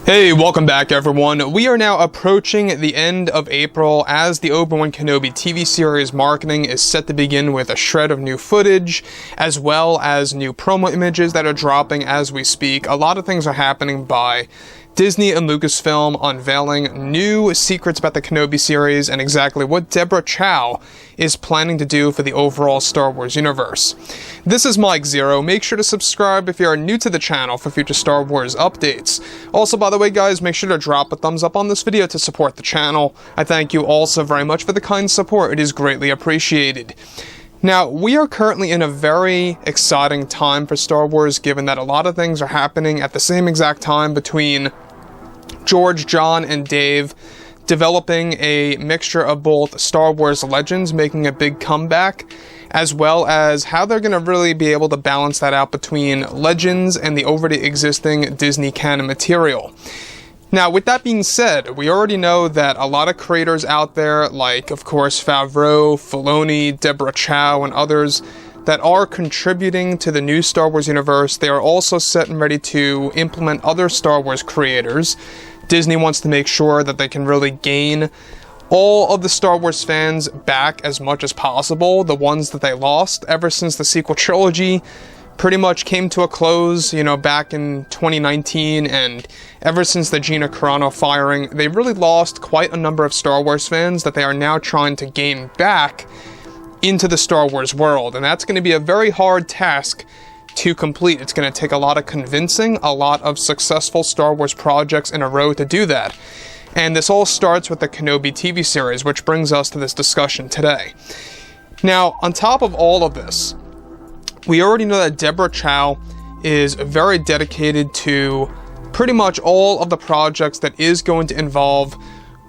Hey, welcome back everyone. We are now approaching the end of April as the Obi-Wan Kenobi TV series marketing is set to begin with a shred of new footage, as well as new promo images that are dropping as we speak. A lot of things are happening by Disney and Lucasfilm unveiling new secrets about the Kenobi series and exactly what Deborah Chow is planning to do for the overall Star Wars universe. This is Mike Zero. Make sure to subscribe if you are new to the channel for future Star Wars updates. Also, by the way, guys, make sure to drop a thumbs up on this video to support the channel. I thank you all so very much for the kind support. It is greatly appreciated. Now, we are currently in a very exciting time for Star Wars, given that a lot of things are happening at the same exact time between George, John, and Dave developing a mixture of both Star Wars Legends making a big comeback, as well as how they're going to really be able to balance that out between Legends and the already existing Disney canon material. Now, with that being said, we already know that a lot of creators out there, like, of course, Favreau, Filoni, Deborah Chow, and others that are contributing to the new Star Wars universe, they are also set and ready to implement other Star Wars creators. Disney wants to make sure that they can really gain all of the Star Wars fans back as much as possible, the ones that they lost ever since the sequel trilogy pretty much came to a close, back in 2019, and ever since the Gina Carano firing, they really lost quite a number of Star Wars fans that they are now trying to gain back into the Star Wars world, and that's going to be a very hard task to complete. It's going to take a lot of convincing, a lot of successful Star Wars projects in a row to do that. And this all starts with the Kenobi TV series, which brings us to this discussion today. Now, on top of all of this, we already know that Deborah Chow is very dedicated to pretty much all of the projects that is going to involve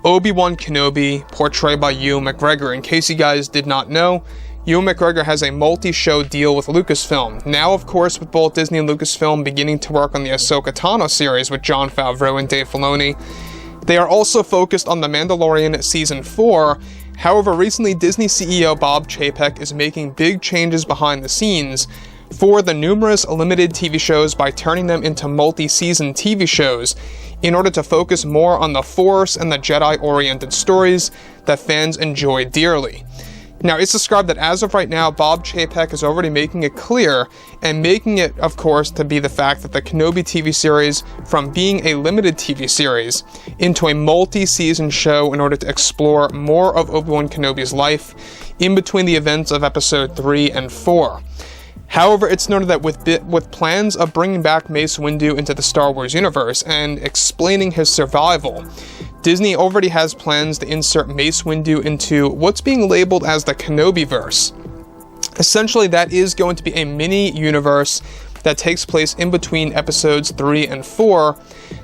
Obi-Wan Kenobi, portrayed by Ewan McGregor. In case you guys did not know, Ewan McGregor has a multi-show deal with Lucasfilm. Now, of course, with both Disney and Lucasfilm beginning to work on the Ahsoka Tano series with Jon Favreau and Dave Filoni, they are also focused on The Mandalorian Season 4. However, recently Disney CEO Bob Chapek is making big changes behind the scenes for the numerous limited TV shows by turning them into multi-season TV shows in order to focus more on the Force and the Jedi-oriented stories that fans enjoy dearly. Now, it's described that as of right now, Bob Chapek is already making it clear, and making it, of course, to be the fact that the Kenobi TV series, from being a limited TV series into a multi-season show in order to explore more of Obi-Wan Kenobi's life in between the events of Episode 3 and 4. However, it's noted that with plans of bringing back Mace Windu into the Star Wars universe and explaining his survival, Disney already has plans to insert Mace Windu into what's being labeled as the Kenobiverse. Essentially, that is going to be a mini-universe that takes place in between episodes 3 and 4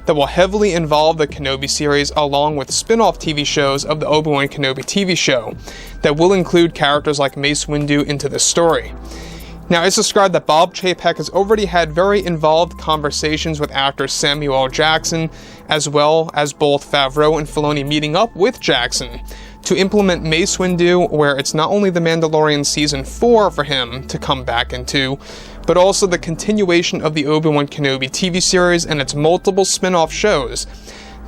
that will heavily involve the Kenobi series along with spin-off TV shows of the Obi-Wan Kenobi TV show that will include characters like Mace Windu into the story. Now, it's described that Bob Chapek has already had very involved conversations with actor Samuel Jackson, as well as both Favreau and Filoni meeting up with Jackson to implement Mace Windu, where it's not only The Mandalorian Season 4 for him to come back into, but also the continuation of the Obi-Wan Kenobi TV series and its multiple spin-off shows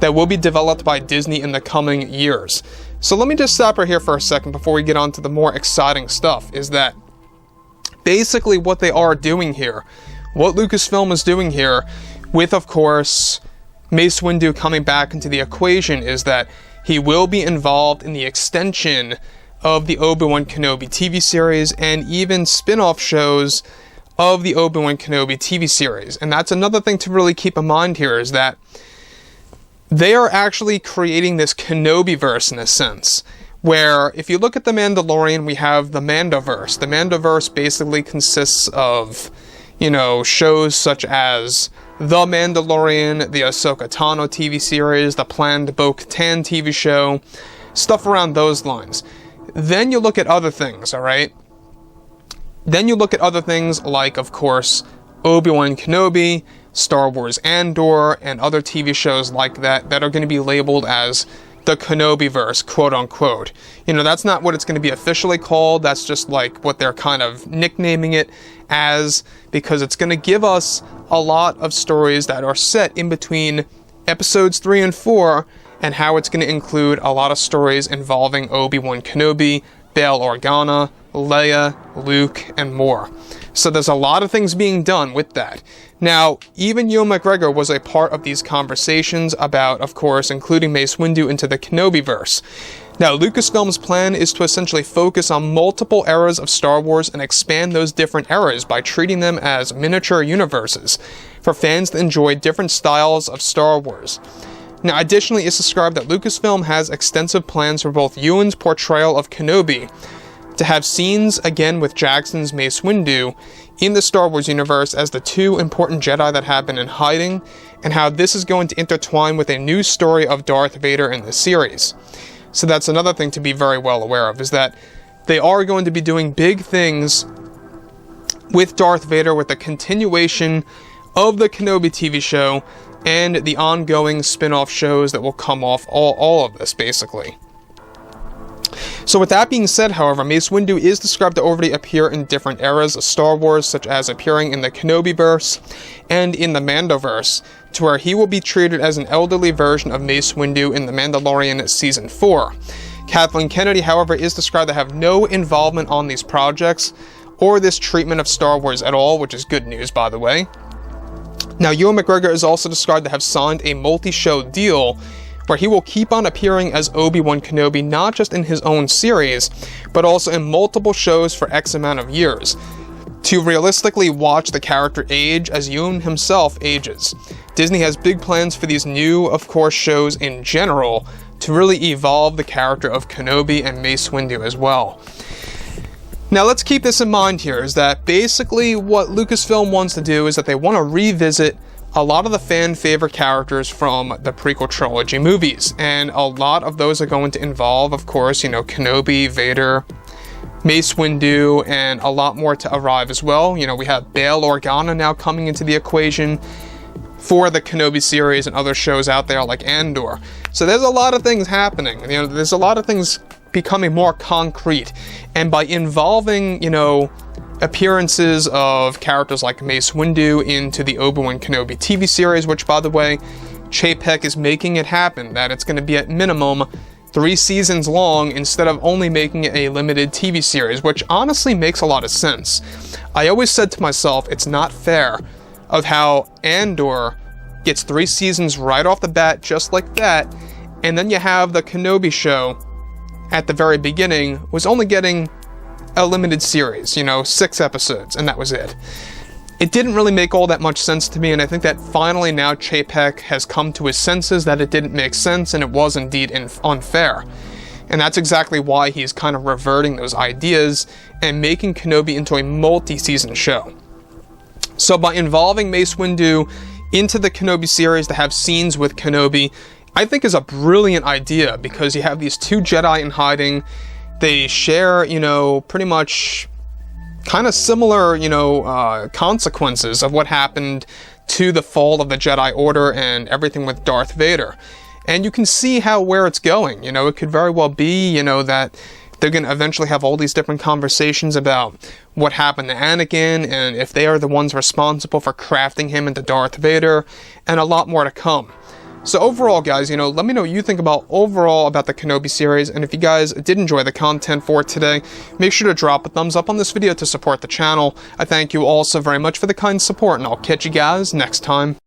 that will be developed by Disney in the coming years. So let me just stop right here for a second before we get on to the more exciting stuff, is that basically what they are doing here, what Lucasfilm is doing here, with, of course, Mace Windu coming back into the equation, is that he will be involved in the extension of the Obi-Wan Kenobi TV series and even spin-off shows of the Obi-Wan Kenobi TV series. And that's another thing to really keep in mind here, is that they are actually creating this Kenobiverse in a sense, where if you look at The Mandalorian, we have the Mandoverse. The Mandoverse basically consists of, shows such as The Mandalorian, the Ahsoka Tano TV series, the planned Bo-Katan TV show, stuff around those lines. Then you look at other things, alright? Then you look at other things like, of course, Obi-Wan Kenobi, Star Wars Andor, and other TV shows like that that are going to be labeled as the Kenobiverse, quote-unquote. That's not what it's going to be officially called, that's just like what they're kind of nicknaming it as, because it's going to give us a lot of stories that are set in between episodes 3 and 4, and how it's going to include a lot of stories involving Obi-Wan Kenobi, Bail Organa, Leia, Luke, and more. So there's a lot of things being done with that. Now, even Ewan McGregor was a part of these conversations about, of course, including Mace Windu into the Kenobiverse. Now, Lucasfilm's plan is to essentially focus on multiple eras of Star Wars and expand those different eras by treating them as miniature universes for fans that enjoy different styles of Star Wars. Now, additionally, it's described that Lucasfilm has extensive plans for both Ewan's portrayal of Kenobi to have scenes again with Jackson's Mace Windu in the Star Wars universe as the two important Jedi that have been in hiding, and how this is going to intertwine with a new story of Darth Vader in the series. So that's another thing to be very well aware of, is that they are going to be doing big things with Darth Vader, with the continuation of the Kenobi TV show and the ongoing spin-off shows that will come off all of this, basically. So with that being said, however, Mace Windu is described to already appear in different eras of Star Wars, such as appearing in the Kenobiverse and in the Mandoverse, to where he will be treated as an elderly version of Mace Windu in The Mandalorian Season 4. Kathleen Kennedy, however, is described to have no involvement on these projects, or this treatment of Star Wars at all, which is good news, by the way. Now, Ewan McGregor is also described to have signed a multi-show deal where he will keep on appearing as Obi-Wan Kenobi not just in his own series, but also in multiple shows for X amount of years, to realistically watch the character age as Ewan himself ages. Disney has big plans for these new, of course, shows in general to really evolve the character of Kenobi and Mace Windu as well. Now, let's keep this in mind here, is that basically what Lucasfilm wants to do is that they want to revisit a lot of the fan favorite characters from the prequel trilogy movies, and a lot of those are going to involve, of course, Kenobi, Vader, Mace Windu, and a lot more to arrive as well. We have Bail Organa now coming into the equation for the Kenobi series and other shows out there like Andor. So there's a lot of things happening. There's a lot of things becoming more concrete, and by involving, appearances of characters like Mace Windu into the Obi-Wan Kenobi TV series, which, by the way, Chapek is making it happen, that it's going to be at minimum 3 seasons long instead of only making it a limited TV series, which honestly makes a lot of sense. I always said to myself, it's not fair of how Andor gets 3 seasons right off the bat, just like that, and then you have the Kenobi show at the very beginning was only getting a limited series, 6 episodes, and that was it. It didn't really make all that much sense to me, and I think that finally now Chapek has come to his senses that it didn't make sense, and it was indeed unfair. And that's exactly why he's kind of reverting those ideas and making Kenobi into a multi-season show. So by involving Mace Windu into the Kenobi series to have scenes with Kenobi, I think is a brilliant idea, because you have these 2 Jedi in hiding. They share, pretty much kind of similar, consequences of what happened to the fall of the Jedi Order and everything with Darth Vader. And you can see where it's going. It could very well be, that they're going to eventually have all these different conversations about what happened to Anakin, and if they are the ones responsible for crafting him into Darth Vader, and a lot more to come. So overall, guys, let me know what you think about the Kenobi series, and if you guys did enjoy the content for today, make sure to drop a thumbs up on this video to support the channel. I thank you all so very much for the kind support, and I'll catch you guys next time.